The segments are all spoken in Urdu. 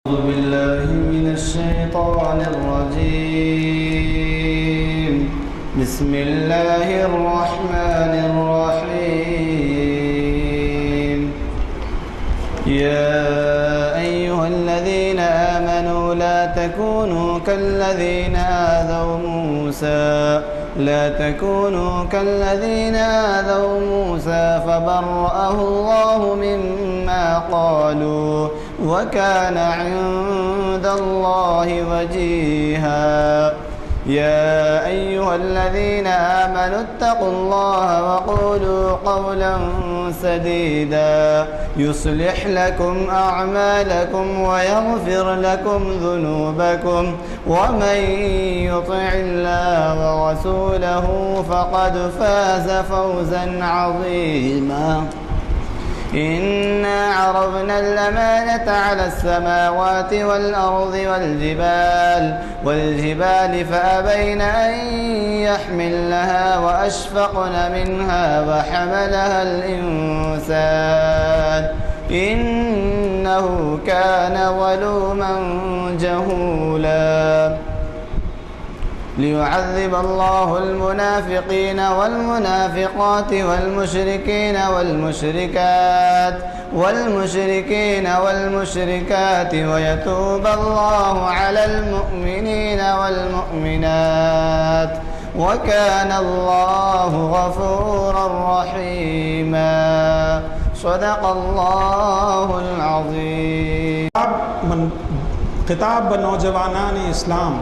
أعوذ بالله من الشيطان الرجيم. بسم الله الرحمن الرحيم. يا أيها الذين آمنوا لا تكونوا كالذين آذوا موسى فبرأه الله مما قالوا وكان عند الله وجيها. يا أيها الذين آمنوا اتقوا الله وقولوا قولا سديدا يصلح لكم أعمالكم ويغفر لكم ذنوبكم ومن يطع الله ورسوله فقد فاز فوزا عظيما. إنا عرضنا الأمانة على السماوات والأرض والجبال فأبين أن يحملنها وأشفقن منها وحملها الإنسان إنه كان ظلوما جهولا. ليعذب الله المنافقين والمنافقات والمشركات ويتوب الله على المؤمنين والمؤمنات وكان الله غفورا رحيما. صدق الله العظيم. خطاب بنوجوانان اسلام،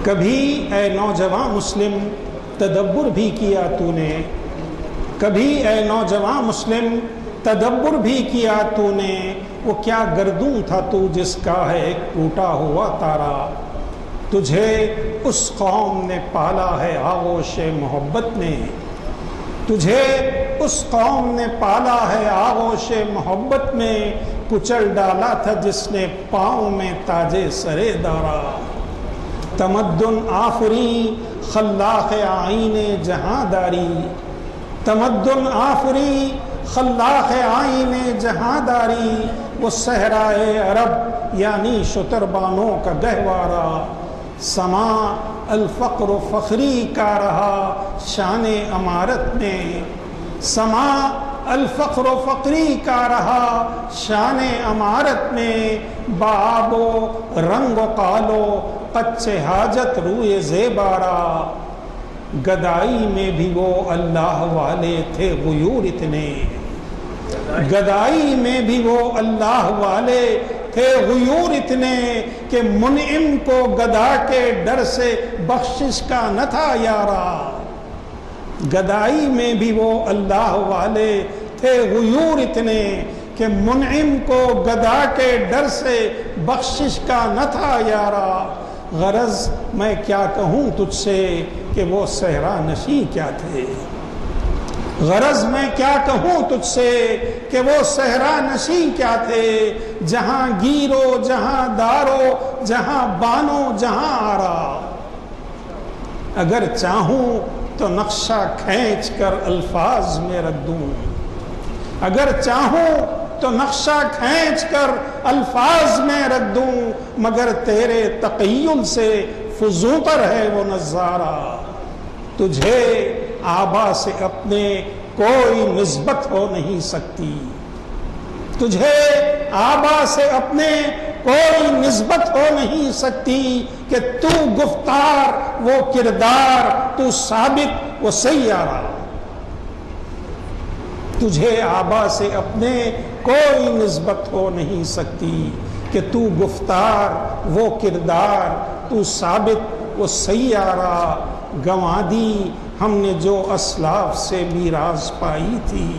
کبھی اے نوجوان مسلم تدبر بھی کیا تو نے، کبھی اے نوجوان مسلم تدبر بھی کیا تو نے، وہ کیا گردوں تھا تو جس کا ہے ایک ٹوٹا ہوا تارا، تجھے اس قوم نے پالا ہے آغوش محبت میں، تجھے اس قوم نے پالا ہے آغوش محبت میں، کچل ڈالا تھا جس نے پاؤں میں تاج سرے دارا، تمدن آفری خلاق آئین جہاں داری، تمدن آفری خلاق آئین جہاں داری، وہ صحرائے عرب یعنی شتربانوں کا گہوارہ، سما الفقر فخری کا رہا شان امارت میں، سما الفقر فقری کا رہا شان امارت میں، باب و رنگ و قالو قچے حاجت روئے زیبارا، گدائی میں بھی وہ اللہ والے تھے غیور اتنے، گدائی میں بھی وہ اللہ والے تھے غیور اتنے کہ منعم کو گدا کے ڈر سے بخشش کا نہ تھا یارا، گدائی میں بھی وہ اللہ والے تھے غیور اتنے کہ منعم کو گدا کے ڈر سے بخشش کا نہ تھا یارا، غرض میں کیا کہوں تجھ سے کہ وہ صحرا نشیں کیا تھے، غرض میں کیا کہوں تجھ سے کہ وہ صحرا نشیں کیا تھے، جہاں گیرو جہاں دارو جہاں بانو جہاں آرا، اگر چاہوں تو نقشہ کھینچ کر الفاظ میں رکھ دوں، اگر چاہوں تو نقشہ کھینچ کر الفاظ میں رکھ دوں، مگر تیرے تقیل سے فضوں پر ہے وہ نظارہ، تجھے آبا سے اپنے کوئی نسبت ہو نہیں سکتی، تجھے آبا سے اپنے کوئی نسبت ہو نہیں سکتی کہ تو گفتار وہ کردار، تو ثابت وہ سیارہ، تجھے آبا سے اپنے کوئی نسبت ہو نہیں سکتی کہ تو گفتار وہ کردار، تو ثابت وہ سیارہ، گنوا دی ہم نے جو اسلاف سے میراث پائی تھی،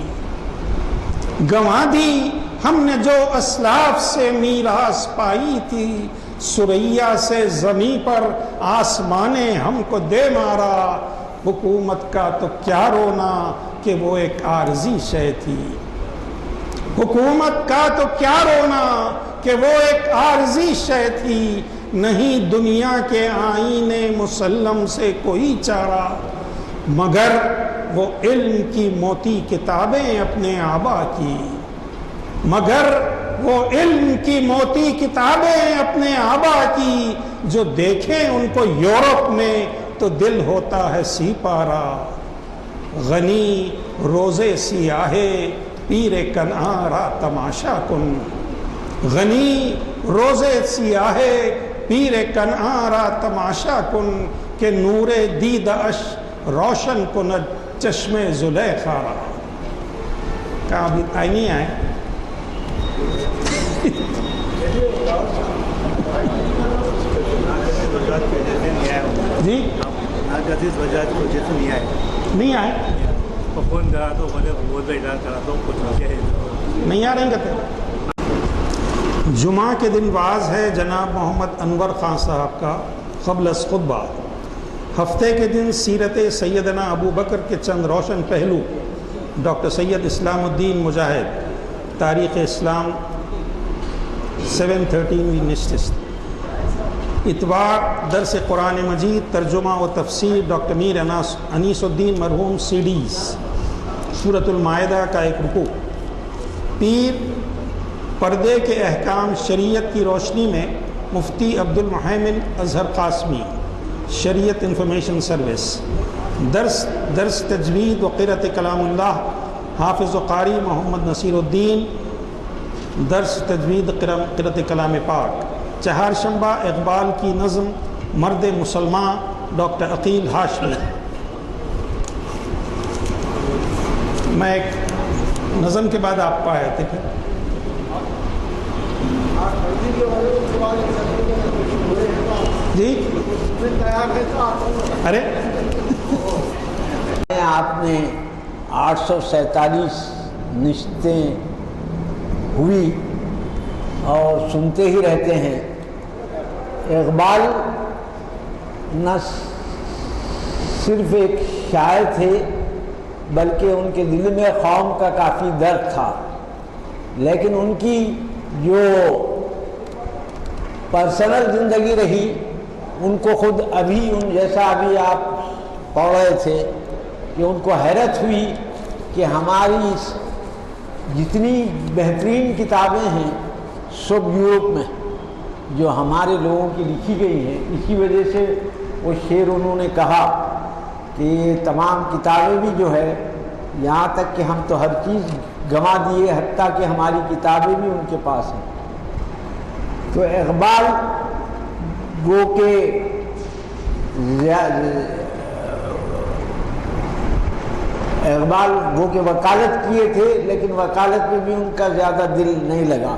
گنوا دی ہم نے جو اسلاف سے میراث پائی تھی، سریا سے زمیں پر آسمان ہم کو دے مارا، حکومت کا تو کیا رونا کہ وہ ایک عارضی شے تھی، حکومت کا تو کیا رونا کہ وہ ایک عارضی شے تھی، نہیں دنیا کے آئین مسلم سے کوئی چارہ، مگر وہ علم کی موتی کتابیں اپنے آبا کی، مگر وہ علم کی موتی کتابیں اپنے آبا کی، جو دیکھیں ان کو یورپ میں تو دل ہوتا ہے سی پارا۔ غنی روزے سیاہے پیر کنعان را تماشا کن، غنی روزے سیاہے پیر کنعان را تماشا کن، کہ نور دید اش روشن کند چشم زلیخا را۔ کہا ابھی آئی نہیں آئے؟ جی نہیں آئے، نہیں آ رہے ہیں کہتے ہیں۔ جمعہ کے دن واز ہے جناب محمد انور خان صاحب کا قبل از خطبہ۔ ہفتے کے دن سیرت سیدنا ابو بکر کے چند روشن پہلو، ڈاکٹر سید اسلام الدین مجاہد، تاریخ اسلام 713 نشست۔ اتوار درس قرآن مجید ترجمہ و تفسیر ڈاکٹر میر انیس الدین مرحوم سیڈیز، سورۃ المائدہ کا ایک رکوع۔ پیر پردے کے احکام شریعت کی روشنی میں مفتی عبد المحیمن اظہر قاسمی، شریعت انفارمیشن سروس۔ درس تجوید و قرأت کلام اللہ، حافظ و قاری محمد نصیر الدین، درس تجوید قرأت کلام پاک۔ چہارشنبہ اقبال کی نظم مرد مسلمان، ڈاکٹر عقیل ہاشمی۔ میں ایک نظم کے بعد آپ کو آئے تھے کہ جی ارے آپ نے 847 نشستیں ہوئی اور سنتے ہی رہتے ہیں۔ اقبال نہ صرف ایک شاعر تھے بلکہ ان کے دل میں قوم کا کافی درد تھا، لیکن ان کی جو پرسنل زندگی رہی ان کو خود ابھی ان جیسا ابھی آپ پڑھ رہے تھے کہ ان کو حیرت ہوئی کہ ہماری جتنی بہترین کتابیں ہیں سب یورپ میں جو ہمارے لوگوں کی لکھی گئی ہیں۔ اسی وجہ سے وہ شعر انہوں نے کہا کہ یہ تمام کتابیں بھی جو ہے یہاں تک کہ ہم تو ہر چیز گنوا دیے، حتیٰ کہ ہماری کتابیں بھی ان کے پاس ہیں۔ تو اقبال گو کہ وکالت کیے تھے، لیکن وکالت میں بھی ان کا زیادہ دل نہیں لگا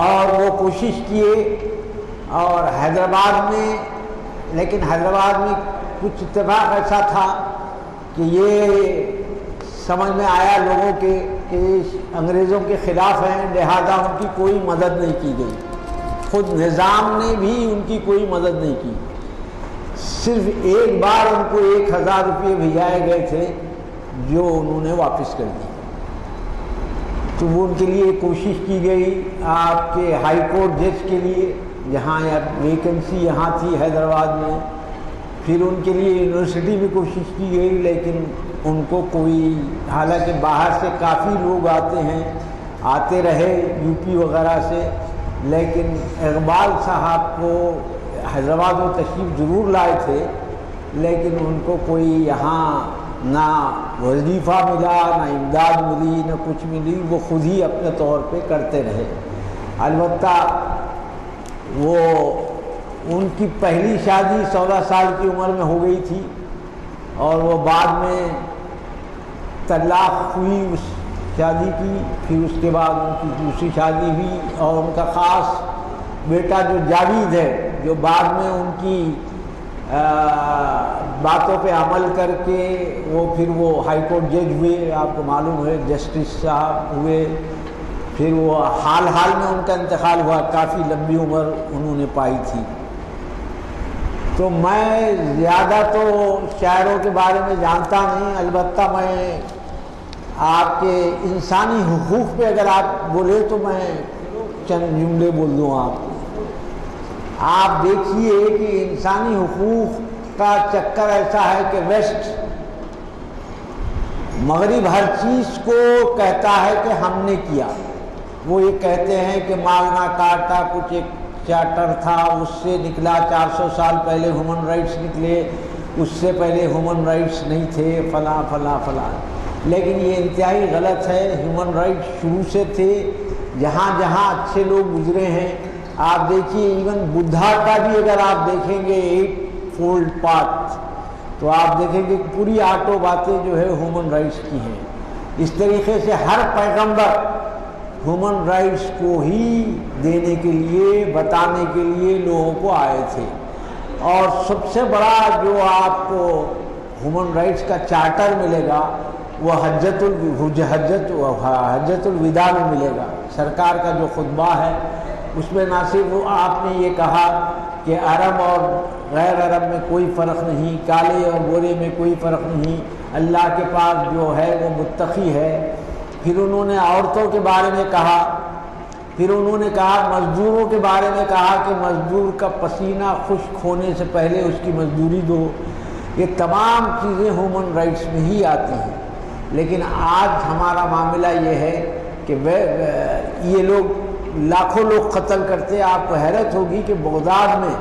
اور وہ کوشش کیے اور حیدرآباد میں، لیکن حیدرآباد میں کچھ اتفاق ایسا تھا کہ یہ سمجھ میں آیا لوگوں کے کہ انگریزوں کے خلاف ہیں، لہذا ان کی کوئی مدد نہیں کی گئی، خود نظام نے بھی ان کی کوئی مدد نہیں کی۔ صرف ایک بار ان کو 1000 روپئے بھیجائے گئے تھے جو انہوں نے واپس کر دی۔ تو وہ ان کے لیے کوشش کی گئی آپ کے ہائی کورٹ جج کے لیے، جہاں ویکنسی یہاں تھی حیدرآباد میں، پھر ان کے لیے یونیورسٹی میں کوشش کی گئی، لیکن ان کو کوئی، حالانکہ باہر سے کافی لوگ آتے رہے یو پی وغیرہ سے، لیکن اقبال صاحب کو حیدرآباد میں تشریف ضرور لائے تھے، لیکن ان کو کوئی یہاں نہ وظیفہ ملا، نہ امداد ملی، نہ کچھ ملی، وہ خود ہی اپنے طور پہ کرتے رہے۔ البتہ وہ ان کی پہلی شادی 14 سال کی عمر میں ہو گئی تھی اور وہ بعد میں طلاق ہوئی اس شادی کی، پھر اس کے بعد ان کی دوسری شادی ہوئی اور ان کا خاص بیٹا جو جاوید ہے، جو بعد میں ان کی باتوں پہ عمل کر کے وہ ہائی کورٹ جج ہوئے، آپ کو معلوم ہے، جسٹس صاحب ہوئے، پھر وہ حال میں ان کا انتقال ہوا، کافی لمبی عمر انہوں نے پائی تھی۔ تو میں زیادہ تو شاعروں کے بارے میں جانتا نہیں، البتہ میں آپ کے انسانی حقوق پہ اگر آپ بولے تو میں چند جملے بول دوں آپ کو۔ آپ دیکھیے کہ انسانی حقوق کا چکر ایسا ہے کہ ویسٹ مغرب ہر چیز کو کہتا ہے کہ ہم نے کیا، وہ یہ کہتے ہیں کہ ماگنا کارٹا کچھ ایک چارٹر تھا، اس سے نکلا 400 سال پہلے ہیومن رائٹس نکلے، اس سے پہلے ہیومن رائٹس نہیں تھے، فلاں فلاں فلاں. لیکن یہ انتہائی غلط ہے. ہیومن رائٹس شروع سے تھے. جہاں جہاں اچھے لوگ گزرے ہیں، آپ دیکھیے ایون بدھا کا بھی اگر آپ دیکھیں گے 8 فولڈ پاتھ، تو آپ دیکھیں گے پوری آٹو باتیں جو ہے ہیومن رائٹس کی ہیں. اس طریقے سے ہر پیغمبر ہیومن رائٹس کو ہی دینے کے لیے، بتانے کے لیے لوگوں کو آئے تھے. اور سب سے بڑا جو آپ کو ہیومن رائٹس کا چارٹر ملے گا وہ حجت الوداع میں ملے گا. سرکار کا جو خطبہ ہے اس میں نہ صرف آپ نے یہ کہا کہ عرب اور غیر عرب میں کوئی فرق نہیں، کالے اور گورے میں کوئی فرق نہیں، اللہ کے پاس جو ہے وہ متقی ہے. پھر انہوں نے عورتوں کے بارے میں کہا، پھر انہوں نے کہا مزدوروں کے بارے میں کہا کہ مزدور کا پسینہ خشک ہونے سے پہلے اس کی مزدوری دو. یہ تمام چیزیں ہیومن رائٹس میں ہی آتی ہیں. لیکن آج ہمارا معاملہ یہ ہے کہ یہ لوگ لاکھوں لوگ قتل کرتے. آپ کو حیرت ہوگی کہ بغداد میں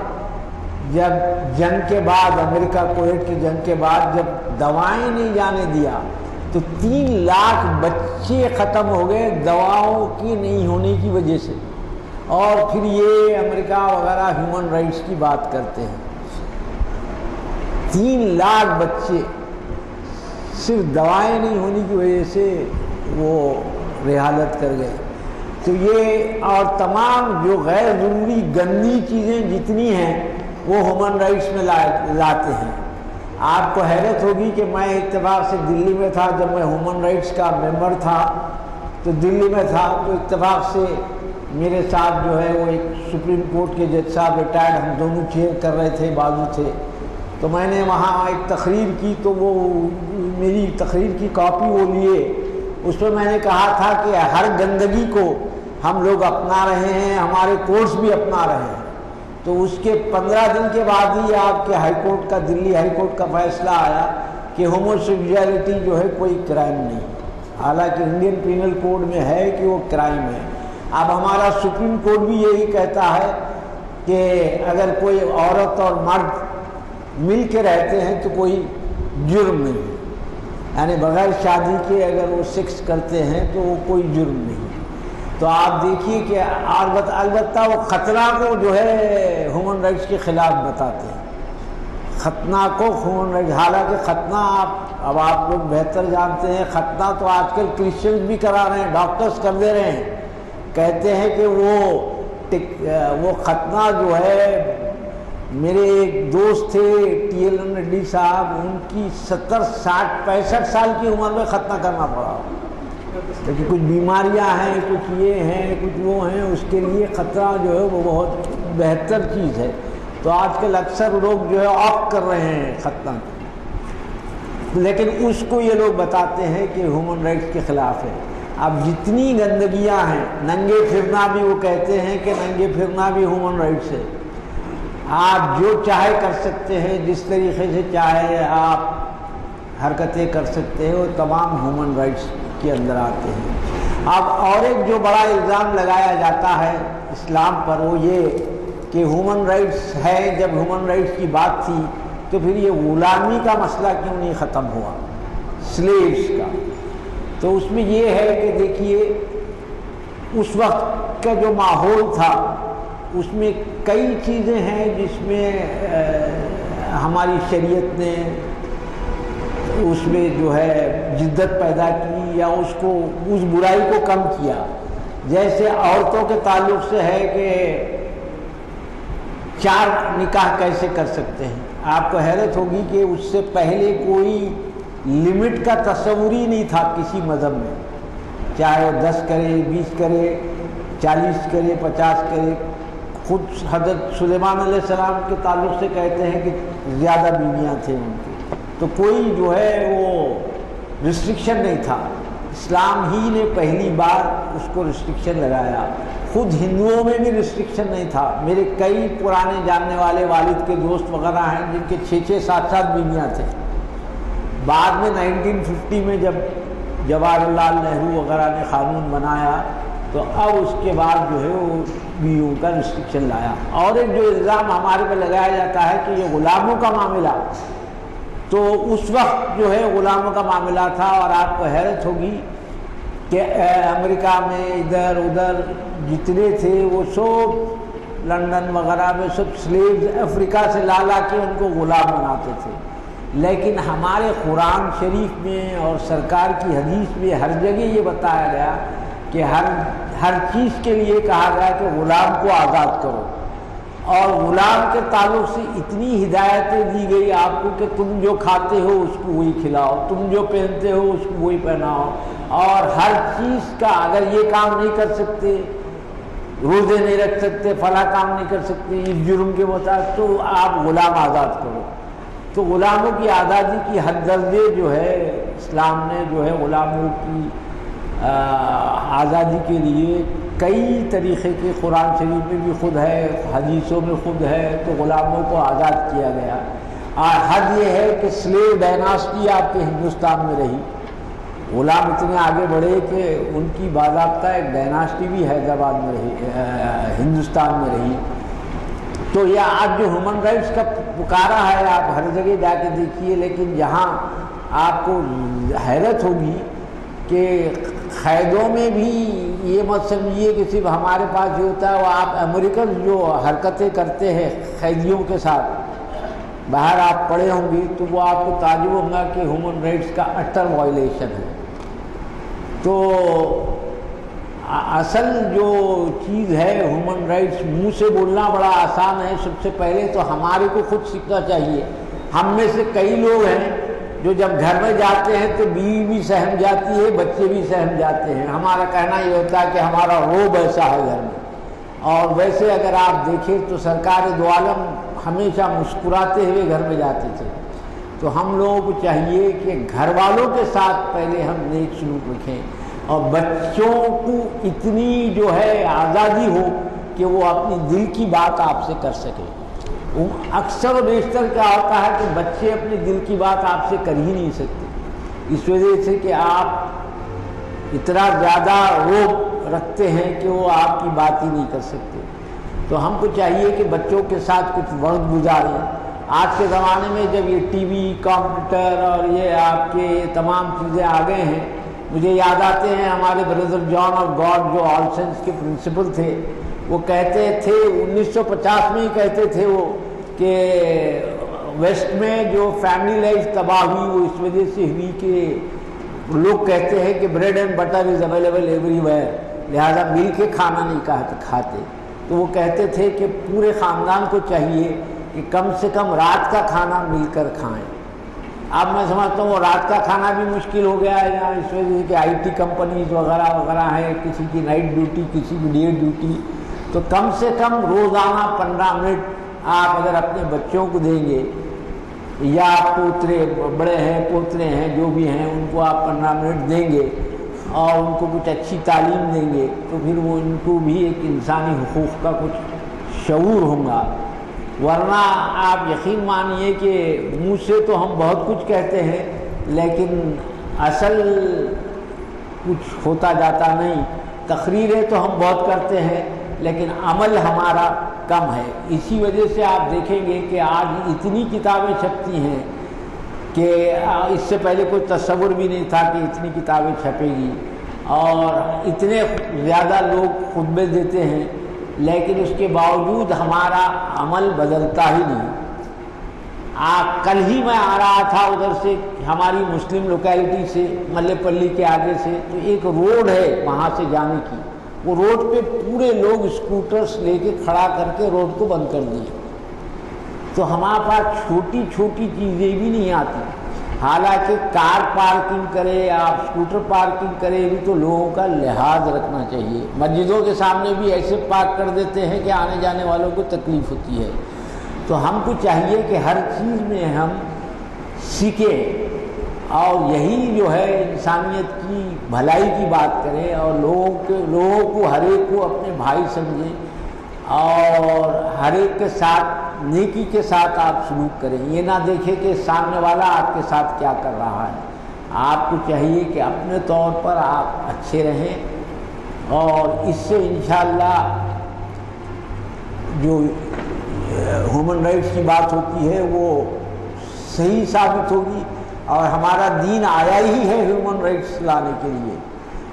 جب جنگ کے بعد، امریکہ کویت کی جنگ کے بعد جب دوائیں نہیں جانے دیا تو 3 لاکھ بچے ختم ہو گئے دواؤں کی نہیں ہونے کی وجہ سے. اور پھر یہ امریکہ وغیرہ ہیومن رائٹس کی بات کرتے ہیں. 3 لاکھ بچے صرف دوائیں نہیں ہونے کی وجہ سے وہ رحالت کر گئے. تو یہ اور تمام جو غیر ضروری گندی چیزیں جتنی ہیں وہ ہیومن رائٹس میں لاتے ہیں. آپ کو حیرت ہوگی کہ میں اتفاق سے دلی میں تھا، جب میں ہیومن رائٹس کا ممبر تھا تو دلی میں تھا، تو اتفاق سے میرے ساتھ جو ہے وہ ایک سپریم کورٹ کے جج صاحب ریٹائرڈ، ہم دونوں چیئر کر رہے تھے، بازو تھے. تو میں نے وہاں ایک تقریر کی، تو وہ میری تقریر کی کاپی وہ لیے. اس میں نے کہا تھا کہ ہر گندگی کو ہم لوگ اپنا رہے ہیں، ہمارے کورٹس بھی اپنا رہے ہیں. تو اس کے 15 دن کے بعد ہی آپ کے ہائی کورٹ کا، دلی ہائی کورٹ کا فیصلہ آیا کہ ہوموسیکسولیٹی جو ہے کوئی کرائم نہیں، حالانکہ انڈین پینل کوڈ میں ہے کہ وہ کرائم ہے. اب ہمارا سپریم کورٹ بھی یہی کہتا ہے کہ اگر کوئی عورت اور مرد مل کے رہتے ہیں تو کوئی جرم نہیں، یعنی بغیر شادی کے اگر وہ سیکس کرتے ہیں تو وہ کوئی جرم نہیں. تو آپ دیکھیے کہ البتہ وہ ختنہ کو جو ہے ہیومن رائٹس کے خلاف بتاتے ہیں. ختنہ کو ہیومن رائٹس، حالانکہ ختنہ اب آپ لوگ بہتر جانتے ہیں، ختنہ تو آج کل کرسچنز بھی کرا رہے ہیں، ڈاکٹرز کر دے رہے ہیں. کہتے ہیں کہ وہ ختنہ جو ہے، میرے ایک دوست تھے TLN ریڈی صاحب، ان کی 70 60 65 سال کی عمر میں ختنہ کرنا پڑا. لیکن کچھ بیماریاں ہیں، کچھ یہ ہیں، کچھ وہ ہیں، اس کے لیے خطرہ جو ہے وہ بہت بہتر چیز ہے. تو آج کل اکثر لوگ جو ہے آف کر رہے ہیں ختنہ کو، لیکن اس کو یہ لوگ بتاتے ہیں کہ ہیومن رائٹس کے خلاف ہے. اب جتنی گندگیاں ہیں، ننگے پھرنا بھی وہ کہتے ہیں کہ ننگے پھرنا بھی ہیومن رائٹس ہے. آپ جو چاہے کر سکتے ہیں، جس طریقے سے چاہے آپ حرکتیں کر سکتے ہیں، وہ تمام ہیومن رائٹس کے اندر آتے ہیں. اب اور ایک جو بڑا الزام لگایا جاتا ہے اسلام پر وہ یہ کہ ہیومن رائٹس ہے. جب ہیومن رائٹس کی بات تھی تو پھر یہ غلامی کا مسئلہ کیوں نہیں ختم ہوا، سلیوز کا؟ تو اس میں یہ ہے کہ دیکھیے اس وقت کا جو ماحول تھا اس میں کئی چیزیں ہیں جس میں ہماری شریعت نے اس میں جو ہے جدت پیدا کی یا اس برائی کو کم کیا. جیسے عورتوں کے تعلق سے ہے کہ 4 نکاح کیسے کر سکتے ہیں. آپ کو حیرت ہوگی کہ اس سے پہلے کوئی لمٹ کا تصور ہی نہیں تھا کسی مذہب میں، چاہے وہ 10 کرے، 20 کرے، 40 کرے، 50 کرے. خود حضرت سلیمان علیہ السلام کے تعلق سے کہتے ہیں کہ زیادہ بیویاں تھیں ان کی. تو کوئی جو ہے وہ ریسٹرکشن نہیں تھا. اسلام ہی نے پہلی بار اس کو ریسٹرکشن لگایا. خود ہندوؤں میں بھی ریسٹرکشن نہیں تھا. میرے کئی پرانے جاننے والے والد کے دوست وغیرہ ہیں جن کے 6 7 بیویاں تھیں. بعد میں 1950 میں جب جواہر لال نہرو وغیرہ نے قانون بنایا تو اب اس کے بعد جو ہے وہ بیویوں کا ریسٹرکشن لایا. اور ایک جو الزام ہمارے پہ لگایا جاتا ہے کہ یہ غلاموں کا معاملہ، تو اس وقت جو ہے غلاموں کا معاملہ تھا، اور آپ کو حیرت ہوگی کہ امریکہ میں ادھر ادھر جتنے تھے وہ سب لندن وغیرہ میں سب سلیوز افریقہ سے لا کے ان کو غلام بناتے تھے. لیکن ہمارے قرآن شریف میں اور سرکار کی حدیث میں ہر جگہ یہ بتایا گیا کہ ہر چیز کے لیے کہا گیا کہ غلام کو آزاد کرو، اور غلام کے تعلق سے اتنی ہدایتیں دی گئی آپ کو کہ تم جو کھاتے ہو اس کو وہی کھلاؤ، تم جو پہنتے ہو اس کو وہی پہناؤ، اور ہر چیز کا اگر یہ کام نہیں کر سکتے، روزے نہیں رکھ سکتے، فلاں کام نہیں کر سکتے اس جرم کے مطابق، تو آپ غلام آزاد کرو. تو غلاموں کی آزادی کی حد درجے جو ہے اسلام نے جو ہے غلاموں کی آزادی کے لیے کئی طریقے کے قرآن شریف میں بھی خود ہے، حدیثوں میں خود ہے، تو غلاموں کو آزاد کیا گیا. اور حد یہ ہے کہ سلیو ڈائناسٹی آپ کے ہندوستان میں رہی، غلام اتنے آگے بڑھے کہ ان کی باضابطہ ایک ڈائناسٹی بھی حیدرآباد میں رہی، ہندوستان میں رہی. تو یہ آج جو ہیومن رائٹس کا پکارا ہے آپ ہر جگہ جا کے دیکھیے، لیکن جہاں آپ کو حیرت ہوگی کہ قیدوں میں بھی یہ مت سمجھیے کہ صرف ہمارے پاس جو ہوتا ہے، وہ آپ امریکن جو حرکتیں کرتے ہیں قیدیوں کے ساتھ باہر آپ پڑھے ہوں گے تو وہ آپ کو تعجب ہوگا کہ ہیومن رائٹس کا اٹر وائلیشن ہے. تو اصل جو چیز ہے ہیومن رائٹس، منہ سے بولنا بڑا آسان ہے. سب سے پہلے تو ہمارے کو خود سیکھنا چاہیے. ہم میں سے کئی لوگ ہیں جو جب گھر میں جاتے ہیں تو بیوی بھی سہم جاتی ہے، بچے بھی سہم جاتے ہیں. ہمارا کہنا یہ ہوتا ہے کہ ہمارا روب ایسا ہے گھر میں. اور ویسے اگر آپ دیکھیں تو سرکار دو عالم ہمیشہ مسکراتے ہوئے گھر میں جاتے تھے. تو ہم لوگوں کو چاہیے کہ گھر والوں کے ساتھ پہلے ہم نیک سلوک رکھیں، اور بچوں کو اتنی جو ہے آزادی ہو کہ وہ اپنی دل کی بات آپ سے کر سکیں. اکثر و بیشتر کیا ہوتا ہے کہ بچے اپنی دل کی بات آپ سے کر ہی نہیں سکتے، اس وجہ سے کہ آپ اتنا زیادہ روب رکھتے ہیں کہ وہ آپ کی بات ہی نہیں کر سکتے. تو ہم کو چاہیے کہ بچوں کے ساتھ کچھ وقت گزاریں. آج کے زمانے میں جب یہ ٹی وی، کمپیوٹر اور یہ آپ کے تمام چیزیں آ گئے ہیں، مجھے یاد آتے ہیں ہمارے بردر جان آف گاڈ جو آل سینس کے پرنسپل تھے، وہ کہتے تھے 1950 میں ہی کہتے تھے وہ کہ ویسٹ میں جو فیملی لائف تباہ ہوئی وہ اس وجہ سے ہوئی کہ لوگ کہتے ہیں کہ bread and butter is available everywhere, لہٰذا مل کے کھانا نہیں کھاتے. تو وہ کہتے تھے کہ پورے خاندان کو چاہیے کہ کم سے کم رات کا کھانا مل کر کھائیں. اب میں سمجھتا ہوں وہ رات کا کھانا بھی مشکل ہو گیا ہے یہاں، اس وجہ سے کہ آئی ٹی کمپنیز وغیرہ وغیرہ ہیں، کسی کی نائٹ ڈیوٹی، کسی کی ڈے ڈیوٹی. تو کم سے کم روزانہ 15 منٹ آپ اگر اپنے بچوں کو دیں گے، یا پوترے بڑے ہیں پوترے ہیں جو بھی ہیں ان کو آپ 15 منٹ دیں گے اور ان کو کچھ اچھی تعلیم دیں گے، تو پھر وہ ان کو بھی ایک انسانی حقوق کا کچھ شعور ہوگا. ورنہ آپ یقین مانیے کہ منہ سے تو ہم بہت کچھ کہتے ہیں لیکن اصل کچھ ہوتا جاتا نہیں. تقریریں تو ہم بہت کرتے ہیں لیکن عمل ہمارا کم ہے. اسی وجہ سے آپ دیکھیں گے کہ آج اتنی کتابیں چھپتی ہیں کہ اس سے پہلے کوئی تصور بھی نہیں تھا کہ اتنی کتابیں چھپے گی، اور اتنے زیادہ لوگ خطبے دیتے ہیں، لیکن اس کے باوجود ہمارا عمل بدلتا ہی نہیں. کل ہی میں آ رہا تھا ادھر سے ہماری مسلم لوکیلٹی سے، ملے پلی کے آگے سے، تو ایک روڈ ہے وہاں سے جانے کی، وہ روڈ پہ پورے لوگ اسکوٹرز لے کے کھڑا کر کے روڈ کو بند کر دیے. تو ہمارے پاس چھوٹی چھوٹی چیزیں بھی نہیں آتی. حالانکہ کار پارکنگ کرے آپ اسکوٹر پارکنگ کرے بھی تو لوگوں کا لحاظ رکھنا چاہیے. مسجدوں کے سامنے بھی ایسے پارک کر دیتے ہیں کہ آنے جانے والوں کو تکلیف ہوتی ہے. تو ہم کو چاہیے کہ ہر چیز میں ہم سیکھیں اور یہی جو ہے انسانیت کی بھلائی کی بات کریں، اور لوگوں کو ہر ایک کو اپنے بھائی سمجھیں، اور ہر ایک کے ساتھ نیکی کے ساتھ آپ سلوک کریں. یہ نہ دیکھیں کہ سامنے والا آپ کے ساتھ کیا کر رہا ہے. آپ کو چاہیے کہ اپنے طور پر آپ اچھے رہیں، اور اس سے انشاءاللہ جو ہیومن رائٹس کی بات ہوتی ہے وہ صحیح ثابت ہوگی، اور ہمارا دین آیا ہی ہے ہیومن رائٹس لانے کے لیے۔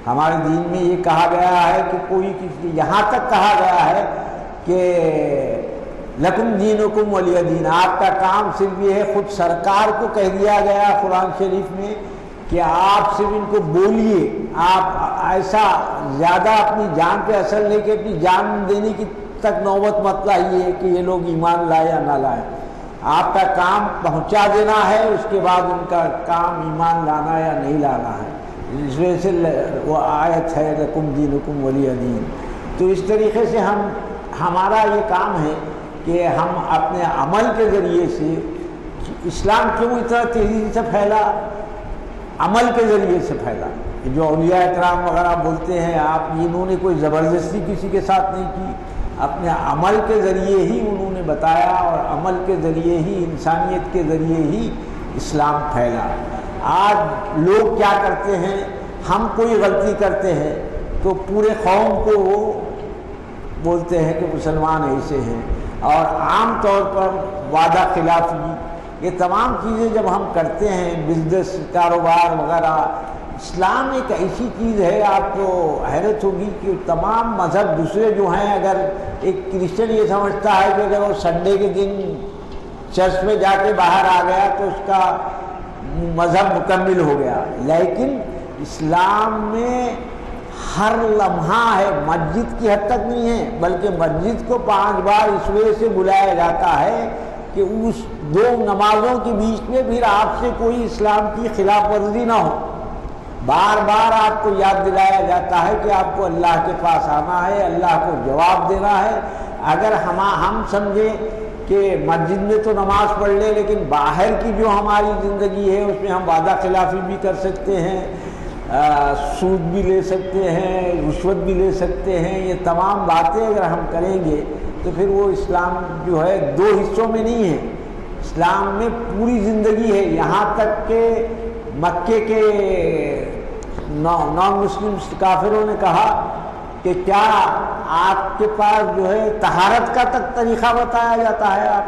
ہمارے دین میں یہ کہا گیا ہے کہ کوئی کسی، یہاں تک کہا گیا ہے کہ لکم دینکم ولی دین، آپ کا کام صرف یہ ہے، خود سرکار کو کہہ دیا گیا قرآن شریف میں کہ آپ صرف ان کو بولیے، آپ ایسا زیادہ اپنی جان پہ اثر لے کے اپنی جان دینے کی تک نوبت مت لائیے کہ یہ لوگ ایمان لائے یا نہ لائے، آپ کا کام پہنچا دینا ہے، اس کے بعد ان کا کام ایمان لانا یا نہیں لانا ہے۔ اس وجہ سے وہ آیت ہے لکم دینکم ولی دین۔ تو اس طریقے سے ہمارا یہ کام ہے کہ ہم اپنے عمل کے ذریعے سے، اسلام کیوں اتنا تیزی سے پھیلا؟ عمل کے ذریعے سے پھیلا۔ جو اولیاء اکرام وغیرہ بولتے ہیں آپ، انہوں نے کوئی زبردستی کسی کے ساتھ نہیں کی، اپنے عمل کے ذریعے ہی انہوں نے بتایا، اور عمل کے ذریعے ہی، انسانیت کے ذریعے ہی اسلام پھیلا۔ آج لوگ کیا کرتے ہیں، ہم کوئی غلطی کرتے ہیں تو پورے قوم کو وہ بولتے ہیں کہ مسلمان ایسے ہیں، اور عام طور پر وعدہ خلافی، یہ تمام چیزیں جب ہم کرتے ہیں، بزنس، کاروبار وغیرہ، اسلام ایک ایسی چیز ہے، آپ کو حیرت ہوگی کہ تمام مذہب دوسرے جو ہیں، اگر ایک کرسچن یہ سمجھتا ہے کہ اگر وہ سنڈے کے دن چرچ میں جا کے باہر آ گیا تو اس کا مذہب مکمل ہو گیا، لیکن اسلام میں ہر لمحہ ہے، مسجد کی حد تک نہیں ہے، بلکہ مسجد کو 5 بار اس وجہ سے بلایا جاتا ہے کہ اس 2 نمازوں کے بیچ میں پھر آپ سے کوئی اسلام کی خلاف ورزی نہ ہو۔ بار بار آپ کو یاد دلایا جاتا ہے کہ آپ کو اللہ کے پاس آنا ہے، اللہ کو جواب دینا ہے۔ اگر ہم سمجھیں کہ مسجد میں تو نماز پڑھ لے، لیکن باہر کی جو ہماری زندگی ہے اس میں ہم وعدہ خلافی بھی کر سکتے ہیں، سود بھی لے سکتے ہیں، رشوت بھی لے سکتے ہیں، یہ تمام باتیں اگر ہم کریں گے تو پھر وہ اسلام جو ہے 2 حصوں میں نہیں ہے، اسلام میں پوری زندگی ہے۔ یہاں تک کہ مکے کے نان مسلم کافروں نے کہا کہ کیا آپ کے پاس جو ہے طہارت کا تک طریقہ بتایا جاتا ہے؟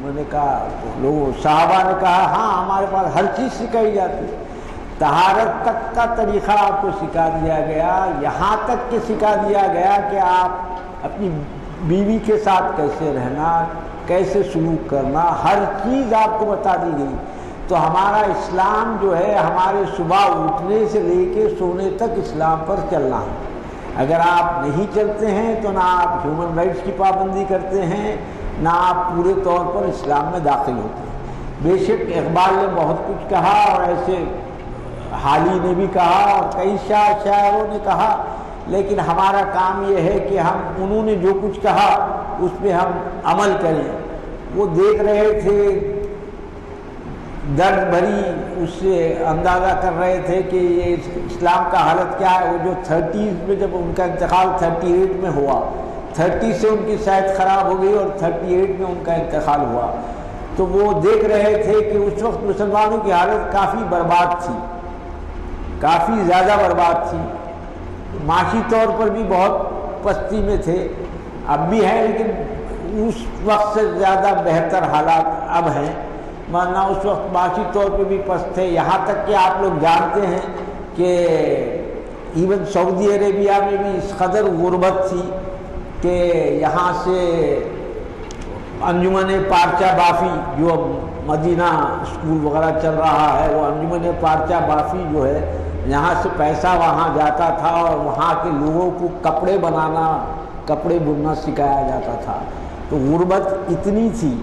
میں نے کہا، لوگوں صحابہ نے کہا ہاں ہمارے پاس ہر چیز سکھائی جاتی ہے، طہارت تک کا طریقہ آپ کو سکھا دیا گیا، یہاں تک کہ سکھا دیا گیا کہ آپ اپنی بیوی کے ساتھ کیسے رہنا، کیسے سلوک کرنا، ہر چیز آپ کو بتا دی گئی۔ تو ہمارا اسلام جو ہے ہمارے صبح اٹھنے سے لے کے سونے تک اسلام پر چلنا ہے۔ اگر آپ نہیں چلتے ہیں تو نہ آپ ہیومن رائٹس کی پابندی کرتے ہیں، نہ آپ پورے طور پر اسلام میں داخل ہوتے ہیں۔ بے شک اقبال نے بہت کچھ کہا، اور ایسے حالی نے بھی کہا، اور کئی شاعروں نے کہا، لیکن ہمارا کام یہ ہے کہ انہوں نے جو کچھ کہا اس پہ ہم عمل کریں۔ وہ دیکھ رہے تھے، درد بھری اس سے اندازہ کر رہے تھے کہ یہ اسلام کا حالت کیا ہے۔ وہ جو 30s میں جب ان کا انتقال 38 میں ہوا، 30 سے ان کی صحت خراب ہو گئی اور 38 میں ان کا انتقال ہوا، تو وہ دیکھ رہے تھے کہ اس وقت مسلمانوں کی حالت کافی برباد تھی، کافی زیادہ برباد تھی، معاشی طور پر بھی بہت پستی میں تھے، اب بھی ہیں لیکن اس وقت سے زیادہ بہتر حالات اب ہیں، ورنہ اس وقت معاشی طور پہ بھی پست تھے۔ یہاں تک کہ آپ لوگ جانتے ہیں کہ ایون سعودی عربیہ میں بھی اس قدر غربت تھی کہ یہاں سے انجمن پارچہ بافی، جو مدینہ اسکول وغیرہ چل رہا ہے، وہ انجمن پارچہ بافی جو ہے، یہاں سے پیسہ وہاں جاتا تھا اور وہاں کے لوگوں کو کپڑے بنانا، کپڑے بننا سکھایا جاتا تھا۔ تو غربت اتنی تھی۔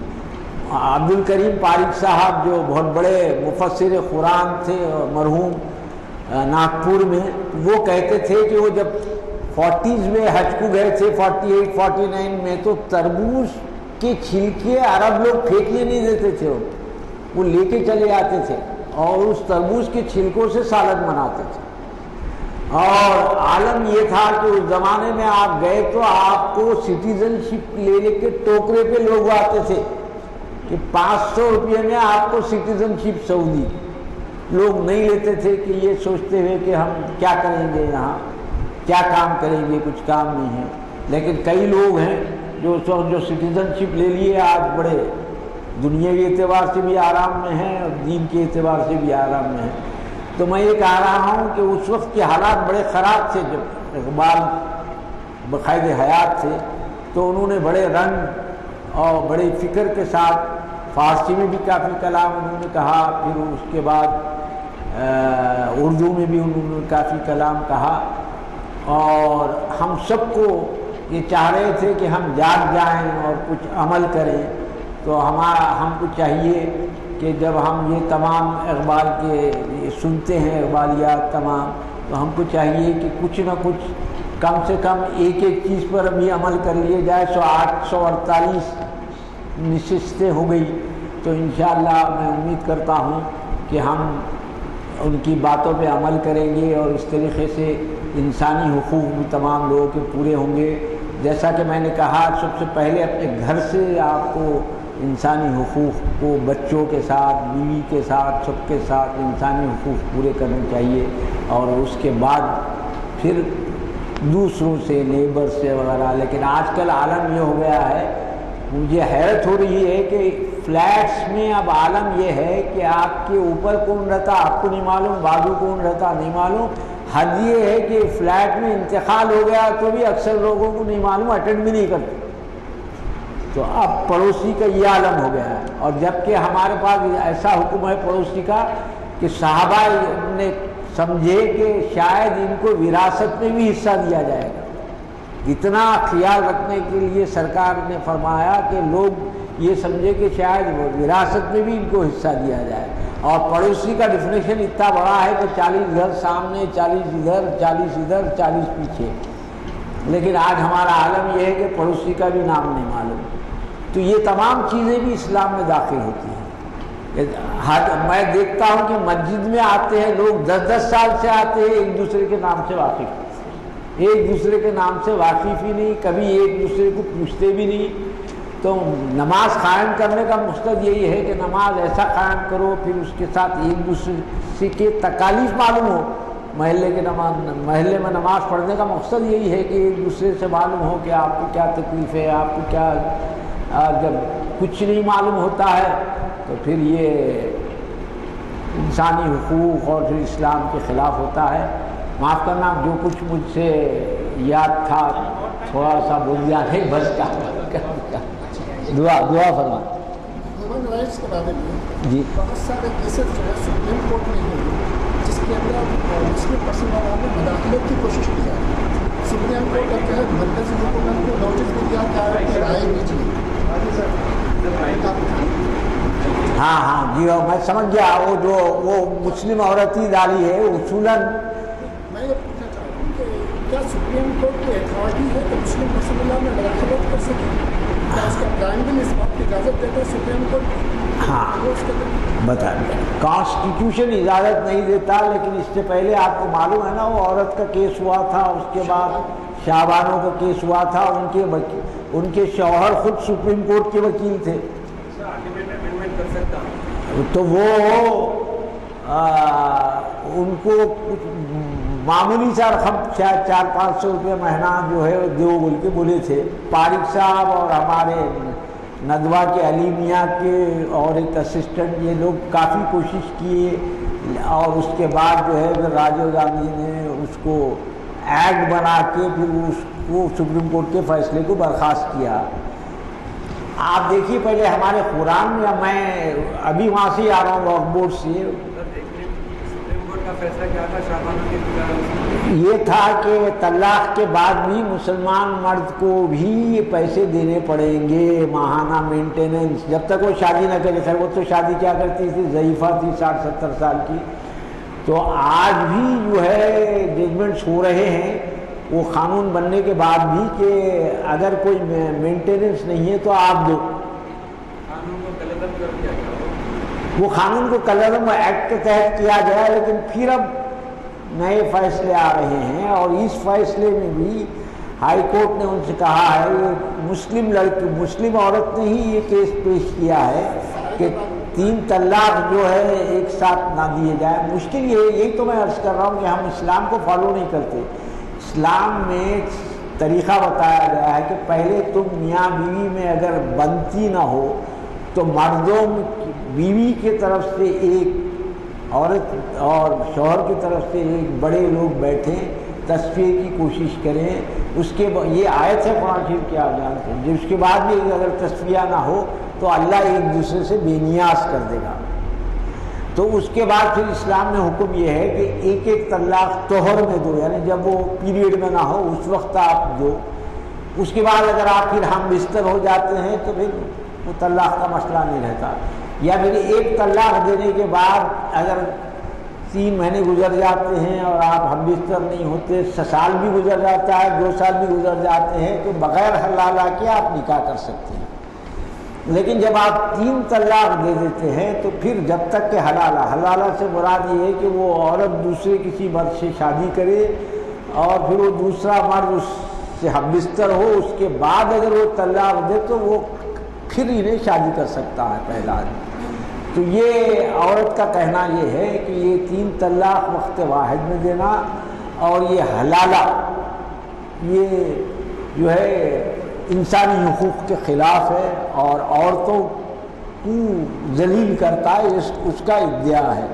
عبد الکریم پارک صاحب جو بہت بڑے مفسر قرآن تھے، مرحوم ناگپور میں، وہ کہتے تھے کہ وہ جب 40s میں حج کو گئے تھے، 48 49 میں، تو تربوز کے چھلکے عرب لوگ پھینکنے نہیں دیتے تھے، وہ لے کے چلے آتے تھے اور اس تربوز کے چھلکوں سے سالن بناتے تھے۔ اور عالم یہ تھا کہ اس زمانے میں آپ گئے تو آپ کو سٹیزن شپ لے کے ٹوکرے پہ لوگ آتے تھے کہ 500 روپئے میں آپ کو سٹیزن شپ سعودی، لوگ نہیں لیتے تھے کہ یہ سوچتے ہوئے کہ ہم کیا کریں گے یہاں۔ کیا کام کریں گے، کچھ کام نہیں ہے. لیکن کئی لوگ ہیں جو سٹیزن شپ لے لیے آج بڑے دنیاوی اعتبار سے بھی آرام میں ہیں اور دین کے اعتبار سے بھی آرام میں ہیں. تو میں یہ کہہ رہا ہوں کہ اس وقت کے حالات بڑے خراب تھے جب اقبال بقید حیات تھے، تو انہوں نے بڑے رنگ اور بڑے فکر کے ساتھ فارسی میں بھی کافی کلام انہوں نے کہا، پھر اس کے بعد اردو میں بھی انہوں نے کافی کلام کہا. اور ہم سب کو یہ چاہ رہے تھے کہ ہم جاگ جائیں اور کچھ عمل کریں. تو ہم کو چاہیے کہ جب ہم یہ تمام اقبال کے سنتے ہیں اقبالیات تمام، تو ہم کو چاہیے کہ کچھ نہ کچھ کم سے کم ایک چیز پر ابھی عمل کر لیے جائے. 848 نشستیں ہو گئی، تو انشاءاللہ میں امید کرتا ہوں کہ ہم ان کی باتوں پہ عمل کریں گے اور اس طریقے سے انسانی حقوق بھی تمام لوگوں کے پورے ہوں گے. جیسا کہ میں نے کہا، سب سے پہلے اپنے گھر سے آپ کو انسانی حقوق کو بچوں کے ساتھ، بیوی کے ساتھ، سب کے ساتھ انسانی حقوق پورے کرنے چاہیے، اور اس کے بعد پھر دوسروں سے، نیبر سے وغیرہ. لیکن آج کل عالم یہ ہو گیا ہے، مجھے حیرت ہو رہی ہے کہ فلیٹس میں اب عالم یہ ہے کہ آپ کے اوپر کون رہتا آپ کو نہیں معلوم، بازو کون رہتا نہیں معلوم. حد یہ ہے کہ فلیٹ میں انتقال ہو گیا تو بھی اکثر لوگوں کو نہیں معلوم، اٹینڈ بھی نہیں کرتے. تو اب پڑوسی کا یہ عالم ہو گیا ہے. اور جبکہ ہمارے پاس ایسا حکم ہے پڑوسی کا کہ صحابہ نے سمجھے کہ شاید ان کو وراثت میں بھی حصہ دیا جائے گا. اتنا خیال رکھنے کے لیے سرکار نے فرمایا کہ لوگ یہ سمجھے کہ شاید وراثت میں بھی ان کو حصہ دیا جائے. اور پڑوسی کا ڈیفینیشن اتنا بڑا ہے کہ 40 گھر سامنے، 40 ادھر، 40 ادھر، 40 پیچھے. لیکن آج ہمارا عالم یہ ہے کہ پڑوسی کا بھی نام نہیں معلوم. تو یہ تمام چیزیں بھی اسلام میں داخل ہوتی ہیں. میں دیکھتا ہوں کہ مسجد میں آتے ہیں لوگ 10 سال سے آتے ہیں، ایک دوسرے کے نام سے واقف، ایک دوسرے کے نام سے واقف ہی نہیں، کبھی ایک دوسرے کو پوچھتے بھی نہیں. تو نماز قائم کرنے کا مقصد یہی ہے کہ نماز ایسا قائم کرو، پھر اس کے ساتھ ایک دوسرے کے تکالیف معلوم ہو. محلے میں نماز پڑھنے کا مقصد یہی ہے کہ ایک دوسرے سے معلوم ہو کہ آپ کو کیا تکلیف ہے، آپ کو کیا. جب کچھ نہیں معلوم ہوتا ہے تو پھر یہ انسانی حقوق اور پھر اسلام کے خلاف ہوتا ہے. معاف کرنا، جو کچھ مجھ سے یاد تھا تھوڑا سا بول دیا ہے، بس کا دعا فرما. جی بہت سارے کیسز جو ہے سپریم کورٹ میں ہوئی جس کے اندر مسلم پسند میں مداخلت کی کوشش کی جائے. سپریم کورٹ اب جو ہے مرکزی حکومت کو نوٹس بھی دیا کہ آپ کی رائے دیجیے. ہاں جی، میں سمجھ گیا. وہ مسلم عورت ہی ڈالی ہے اصولاً. میں یہ پوچھنا چاہ رہا ہوں کہ کیا سپریم کورٹ کو اتھارٹی ہے کہ مسلم پسند اللہ میں مداخلت کر سکے؟ کیا اس کا پرائم بل اس بات کی اجازت دیتا ہے سپریم کورٹ؟ ہاں بتا دیں، کانسٹیٹیوشن اجازت نہیں دیتا. لیکن اس سے پہلے آپ کو معلوم ہے نا، وہ عورت کا کیس ہوا تھا، اس کے بعد شاہبانوں کا کیس ہوا تھا. ان کے شوہر خود سپریم کورٹ کے وکیل تھے. تو وہ ان کو معمولی سا رقم شاید 400-500 روپے مہینہ جو ہے دو بول کے بولے تھے. طارق صاحب اور ہمارے ندوہ کے علی میاں کے اور ایک اسسٹنٹ، یہ لوگ کافی کوشش کیے. اور اس کے بعد جو ہے راجیو گاندھی نے اس کو ایکٹ بنا کے پھر اس کو سپریم کورٹ کے فیصلے کو برخاست کیا. آپ دیکھیے پہلے ہمارے قرآن میں، میں ابھی وہاں سے آ رہا ہوں وقف بورڈ سے، یہ تھا کہ طلاق کے بعد بھی مسلمان مرد کو بھی پیسے دینے پڑیں گے، ماہانہ مینٹیننس، جب تک وہ شادی نہ کرے. خیر وہ تو شادی کیا کرتی تھی، ضعیفہ تھی 60-70 سال کی. تو آج بھی جو ہے ججمنٹس ہو رہے ہیں وہ قانون بننے کے بعد بھی کہ اگر کوئی مینٹیننس نہیں ہے تو آپ دو. وہ قانون کو کلرم ایکٹ کے تحت کیا گیا، لیکن پھر اب نئے فیصلے آ رہے ہیں. اور اس فیصلے میں بھی ہائی کورٹ نے ان سے کہا ہے، یہ مسلم عورت نے ہی یہ کیس پیش کیا ہے کہ 3 طلاق جو ہے ایک ساتھ نہ دیے جائے. مشکل یہی تو میں عرض کر رہا ہوں کہ ہم اسلام کو فالو نہیں کرتے. اسلام میں طریقہ بتایا گیا ہے کہ پہلے تم میاں بیوی میں اگر بنتی نہ ہو تو مردوں بیوی کی طرف سے ایک عورت اور شوہر کی طرف سے ایک بڑے لوگ بیٹھیں، تصفیے کی کوشش کریں. اس کے یہ آیت ہے قرآن شریف کے آیات سے. اس کے بعد بھی اگر تصفیہ نہ ہو تو اللہ ایک دوسرے سے بے نیاز کر دے گا. تو اس کے بعد پھر اسلام میں حکم یہ ہے کہ ایک ایک طلاق طہر میں دو، یعنی جب وہ پیریڈ میں نہ ہو اس وقت آپ دو. اس کے بعد اگر آپ پھر ہم بستر ہو جاتے ہیں تو پھر وہ طلاق کا مسئلہ نہیں رہتا. یا پھر ایک طلاق دینے کے بعد اگر 3 مہینے گزر جاتے ہیں اور آپ ہم بستر نہیں ہوتے، 6 سال بھی گزر جاتا ہے، 2 سال بھی گزر جاتے ہیں، تو بغیر حلالہ کے آپ نکاح کر سکتے ہیں. لیکن جب آپ 3 طلاق دے دیتے ہیں تو پھر جب تک کہ حلالہ سے مراد یہ ہے کہ وہ عورت دوسرے کسی مرد سے شادی کرے اور پھر وہ دوسرا مرد اس سے ہم بستر ہو، اس کے بعد اگر وہ طلاق دے تو وہ پھر انہیں شادی کر سکتا ہے پہلا آدمی. تو یہ عورت کا کہنا یہ ہے کہ یہ 3 طلاق وقت واحد میں دینا اور یہ حلالہ یہ جو ہے انسانی حقوق کے خلاف ہے اور عورتوں کو ذلیل کرتا ہے، اس کا ادعا ہے.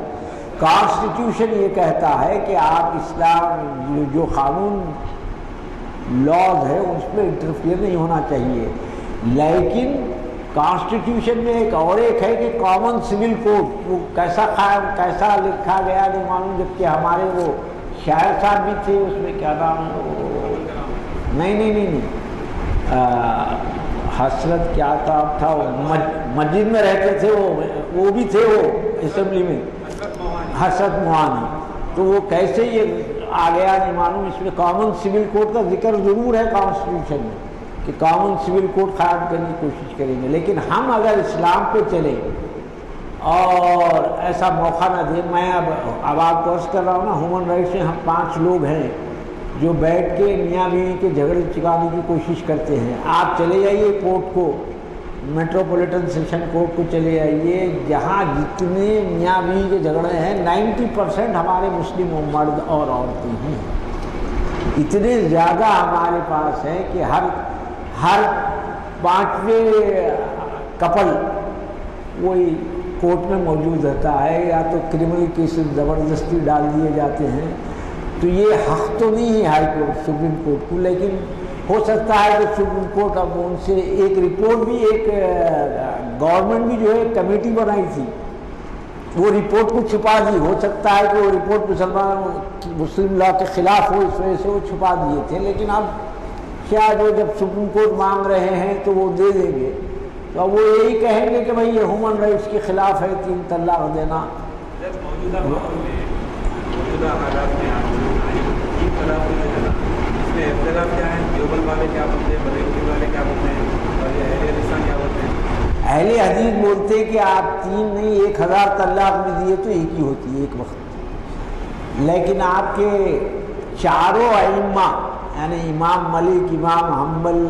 کانسٹیٹیوشن یہ کہتا ہے کہ آپ اسلام جو قانون لاز ہے اس میں انٹرفیئر نہیں ہونا چاہیے. لیکن کانسٹیٹیوشن میں ایک ہے کہ کامن سول کوڈ وہ کیسا لکھا گیا نہیں معلوم، جبکہ ہمارے وہ شاعر صاحب بھی تھے، اس میں کیا نام نہیں حسرت کیا تھا وہ مسجد میں رہتے تھے، وہ بھی تھے وہ اسمبلی میں، حسرت موانی. تو وہ کیسے یہ آ گیا نہیں معلوم. اس میں کامن سول کوڈ کا ذکر ضرور ہے کانسٹیٹیوشن میں کہ کامن سول کوڈ قائم کرنے کی کوشش کریں گے. لیکن ہم اگر اسلام پہ چلیں اور ایسا موقع نہ دیں، میں اب آپ کو عرض کر رہا ہوں نا، ہیومن رائٹس میں ہم 5 لوگ ہیں جو بیٹھ کے میاں بیوی کے جھگڑے چکانے کی کوشش کرتے ہیں. آپ چلے جائیے کورٹ کو، میٹروپولیٹن سیشن کورٹ کو چلے جائیے، جہاں جتنے میاں بیوی کے جھگڑے ہیں 90% ہمارے مسلم مرد اور عورتیں ہیں. اتنے زیادہ ہمارے پاس ہیں کہ ہر 5ویں کپل وہی کورٹ میں موجود رہتا ہے، یا تو کرمنل کیسز زبردستی ڈال دیے جاتے ہیں. تو یہ حق تو نہیں ہے ہائی کورٹ سپریم کورٹ کو، لیکن ہو سکتا ہے کہ سپریم کورٹ اب ان سے ایک رپورٹ بھی، ایک گورنمنٹ بھی جو ہے کمیٹی بنائی تھی، وہ رپورٹ کو چھپا دی. ہو سکتا ہے کہ وہ رپورٹ مسلم لا کے خلاف ہو، اس وجہ سے وہ چھپا دیے تھے. لیکن اب شاید وہ جب سپریم کورٹ مانگ رہے ہیں تو وہ دے دیں گے، تو اب وہ یہی کہیں گے کہ بھائی یہ ہیومن رائٹس کے خلاف ہے 3 طلاق دینا. اہل حدیث بولتے کہ آپ 3 نہیں 1000 طلاق بھی دیے تو ایک ہی ہوتی ہے ایک وقت. لیکن آپ کے چاروں ائمہ یعنی امام مالک، امام حنبل،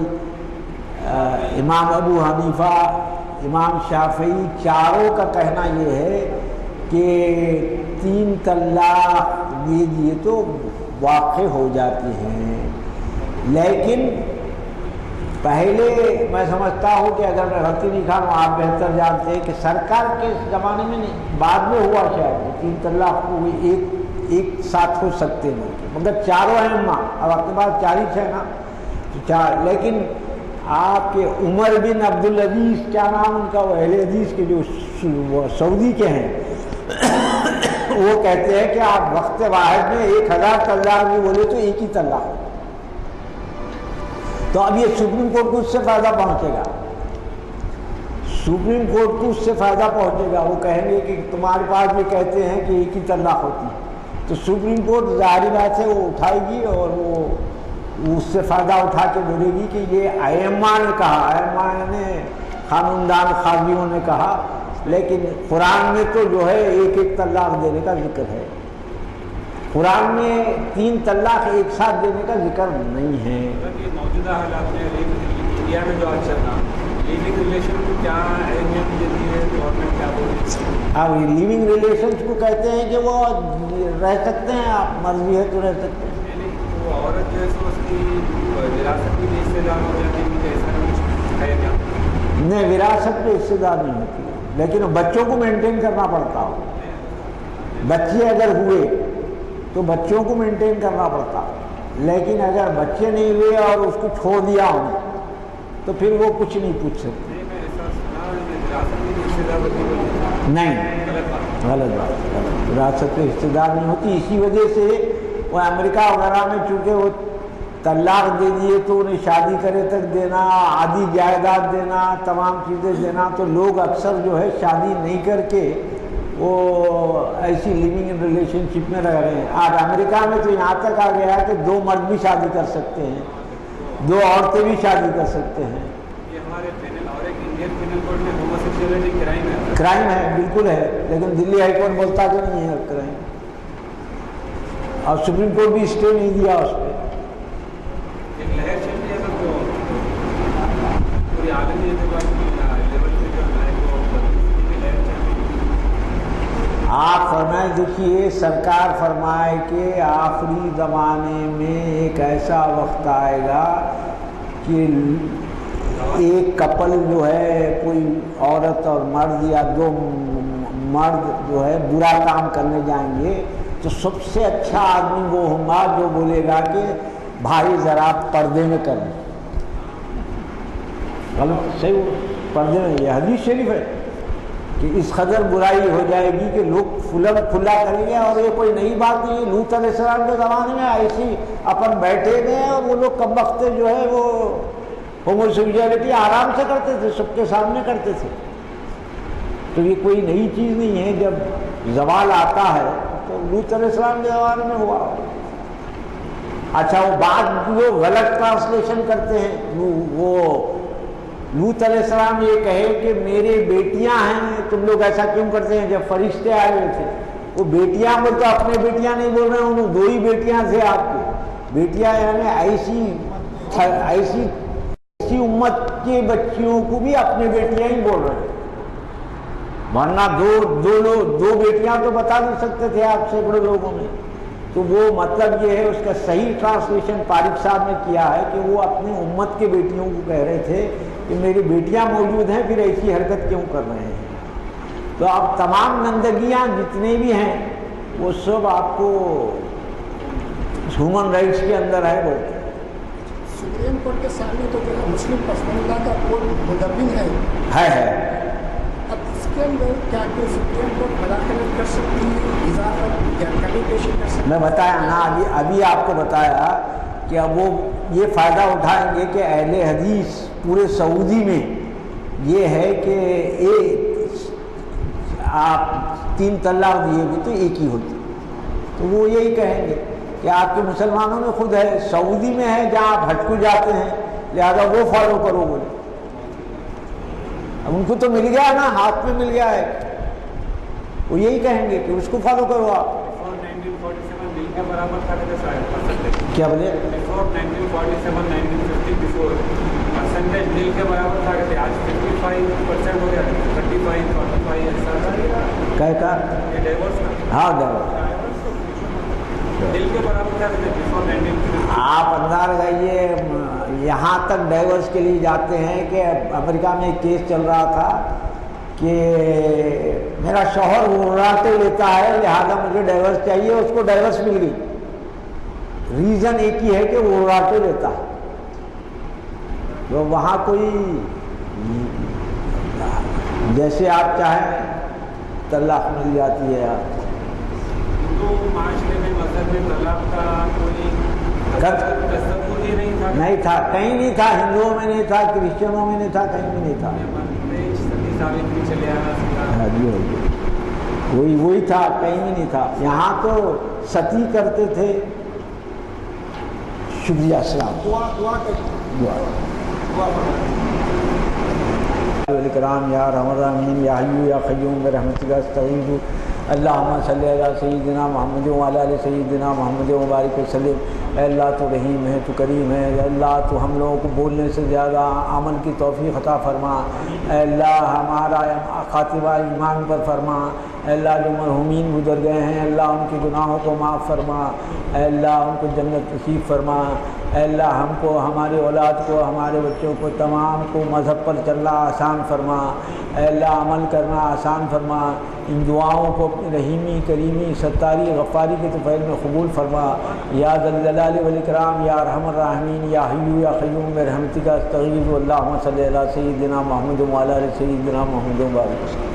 امام ابو حنیفہ، امام شافعی، چاروں کا کہنا یہ ہے کہ 3 طلاق دے دیے تو واقع ہو جاتے ہیں. لیکن پہلے میں سمجھتا ہوں کہ اگر میں غلطی نہیں کھا ہوں، آپ بہتر جانتے ہیں کہ سرکار کے زمانے میں نہیں، بعد میں ہوا شاید 3 طلاق کو ایک ساتھ ہو سکتے ہیں، مگر چاروں ائمہ، اب آپ کے پاس 4 ہی ہے نا تو 4. لیکن آپ کے عمر بن عبدالعزیز، کیا نام ان کا، وہ اہل حدیث کے جو سعودی کے ہیں، وہ کہتے ہیں کہ آپ وقت واحد میں 1000 طلاق بھی بولے تو ایک ہی طلاق. تو اب یہ سپریم کورٹ کو اس سے فائدہ پہنچے گا، سپریم کورٹ کو اس سے فائدہ پہنچے گا. وہ کہیں گے کہ تمہارے پاس بھی کہتے ہیں کہ ایک ہی طلاق ہوتی ہے، تو سپریم کورٹ ظاہری بات ہے وہ اٹھائے گی اور وہ اس سے فائدہ اٹھا کے بولے گی کہ یہ ائمہ نے کہا، ائمہ نے قانوندان قاضیوں نے کہا. لیکن قرآن میں تو جو ہے ایک طلاق دینے کا ذکر ہے، قرآن میں 3 طلاق ایک ساتھ دینے کا ذکر نہیں ہے. موجودہ حالات میں انڈیا میں جو آج چل رہا لیونگ ریلیشن کو کیا اہمیت دیتی ہے گورنمنٹ، کیا بولتی ہے؟ اب لیونگ ریلیشنس کو کہتے ہیں کہ وہ رہ سکتے ہیں، آپ مرضی ہے تو رہ سکتے ہیں. وہ عورت جو ہے سو اس کی وراثت بھی حصے دار ہو جاتی ہے، مجھے ایسا کچھ ہے کیا؟ نہیں، وراثت میں حصے دار نہیں ہوتی ہے، لیکن بچوں کو مینٹین کرنا پڑتا ہو. بچے اگر ہوئے تو بچوں کو مینٹین کرنا پڑتا، لیکن اگر بچے نہیں ہوئے اور اس کو چھوڑ دیا ہم تو پھر وہ کچھ نہیں پوچھ سکتے. نہیں، غلط بات، وراثت میں حصے دار نہیں ہوتی. اسی وجہ سے وہ امریکہ وغیرہ میں چونکہ وہ طلاق دے دیے تو انہیں شادی کرے تک دینا، آدھی جائیداد دینا، تمام چیزیں دینا، تو لوگ اکثر جو ہے شادی نہیں کر کے وہ ایسی لیونگ ریلیشن شپ میں رہ رہے ہیں. آج امریکہ میں تو یہاں تک آ گیا ہے کہ 2 مرد بھی شادی کر سکتے ہیں، 2 عورتیں بھی شادی کر سکتے ہیں. یہ ہمارے پینل اور ایک انڈین پینل کوڈ میں ہوموسیکسولیٹی کرائم ہے. کرائم ہے، بالکل ہے، لیکن دلی ہائی کورٹ بولتا کہ نہیں ہے کرائم، اور سپریم کورٹ بھی اسٹے نہیں دیا اس پہ. ایک لہر چل رہی ہے سب جو پوری عالمی اعتبار لیول سے جو ہے وہ بدتمیزی کی لہر چل رہی ہے. آپ فرمائیں، دیکھیے سرکار فرمائے کہ آخری زمانے میں ایک ایسا وقت آئے گا کہ ایک کپل جو ہے، کوئی عورت اور مرد یا 2 مرد جو ہے برا کام کرنے جائیں گے تو سب سے اچھا آدمی وہ ہوگا جو بولے گا کہ بھائی ذرا پردے میں کریں. غلط صحیح پردے میں، یہ حدیث شریف ہے کہ اس قدر برائی ہو جائے گی کہ لوگ کھلا کریں گے. اور یہ کوئی نئی بات نہیں ہے، لوط علیہ السلام کے زمانے میں ایسی اپن بیٹھے گئے اور وہ لوگ کم وقت جو ہے وہ ہوموسیکسولیٹی آرام سے کرتے تھے، سب کے سامنے کرتے تھے. تو یہ کوئی نئی چیز نہیں ہے. جب زوال آتا ہے تو لوط علیہ السلام کے زمانے میں ہوا. اچھا، وہ بات وہ غلط ٹرانسلیشن کرتے ہیں. وہ لوط علیہ السلام یہ کہے کہ میرے بیٹیاں ہیں، تم لوگ ایسا کیوں کرتے ہیں؟ جب فرشتے آئے ہوئے تھے وہ بیٹیاں بول تو اپنے بیٹیاں نہیں بول رہے ہیں، انہوں 2 ہی بیٹیاں تھے آپ کے. بیٹیاں یعنی ایسی امت کے بچیوں کو بھی اپنے بیٹیاں ہی بول رہے ہیں، ورنہ 2 بیٹیاں تو بتا نہیں سکتے تھے آپ سینکڑوں لوگوں میں. تو وہ مطلب یہ ہے، اس کا صحیح ٹرانسلیشن طارق صاحب نے کیا ہے کہ وہ اپنی امت کے بیٹیوں کو کہہ رہے تھے کہ میری بیٹیاں موجود ہیں، پھر ایسی حرکت کیوں کر رہے ہیں. تو اب تمام گندگیاں جتنے بھی ہیں وہ سب آپ کو ہیومن رائٹس کے اندر ہے. وہ سپریم کورٹ کے سامنے تو مسلم پسماندہ کا کورٹ مدون ہے. اب اس کے اندر کیا کہ سپریم کورٹ مداخلت کر سکتی ہے، اضافت یا کمی پیشی کر سکتی ہے؟ میں بتایا نا، ابھی آپ کو بتایا کہ اب وہ یہ فائدہ اٹھائیں گے کہ اہل حدیث پورے سعودی میں یہ ہے کہ آپ 3 طلاق دیے بھی تو ایک ہی ہوتی. تو وہ یہی کہیں گے کہ آپ کے مسلمانوں میں خود ہے، سعودی میں ہے جہاں آپ حج کو جاتے ہیں، لہذا وہ فالو کرو. بولے اب ان کو تو مل گیا نا، ہاتھ میں مل گیا ہے، وہ یہی کہیں گے کہ اس کو فالو کرو. آپ 1947 بل کے برابر تھا کہ شاید کیا بولے؟ 1947 1950 بفور پرسنٹیج بل کے برابر تھا کہ آج 55% ہو گیا، 35 45 ایسا کہہ کا یہ ڈیورس کا. ہاں ڈیورس دل کے برابر تھا کہ بفور 1950. آپ اندازہ لگائیے، یہاں تک ڈائیورس کے لیے جاتے ہیں کہ امریکہ میں ایک کیس چل رہا تھا کہ میرا شوہر وراثت لیتا ہے لہذا مجھے ڈائیورس چاہیے. اس کو ڈائیورس مل گئی، ریزن ایک ہی ہے کہ وہ وراثت لیتا ہے. تو وہاں کوئی جیسے آپ چاہیں طلاق مل جاتی ہے. آپ ہندو معاشرے میں مذہب میں طلاق کا کوئی تصور ہی نہیں تھا. نہیں تھا، کہیں نہیں تھا. ہندوؤں میں نہیں تھا، کرسچنوں میں نہیں تھا، کہیں بھی نہیں تھا. وہی تھا، کہیں بھی نہیں تھا. یہاں تو ستی کرتے تھے. شکریہ. السلام. یا رحم الرحمین، یا حی یا قیوم برحمتک استغیث اللہم صلی علی سیدنا محمد وعلی آل سیدنا محمد وبارک وسلم۔ اے اللہ تو رحیم ہے، تو کریم ہے، اے اللہ تو ہم لوگوں کو بولنے سے زیادہ عمل کی توفیق عطا فرما۔ اے اللہ ہمارا خاتمہ ایمان پر فرما۔ اے اللہ جو مرحومین گزر گئے ہیں اللہ ان کے گناہوں کو معاف فرما۔ اے اللہ ان کو جنت نصیب فرما۔ اے اللہ ہم کو، ہماری اولاد کو، ہمارے بچوں کو، تمام کو مذہب پر چلنا آسان فرما۔ اے اللہ عمل کرنا آسان فرما۔ ان دعاؤں کو اپنی رحیمی، کریمی، ستاری، غفاری کے طفیل میں قبول فرما۔ یا ذا الجلال والاکرام، یا ارحم الراحمین، یا حی یا قیوم برحمتک استغیث۔ اللہم صلی علی سیدنا محمد وعلی آل سیدنا محمد وبارک وسلم۔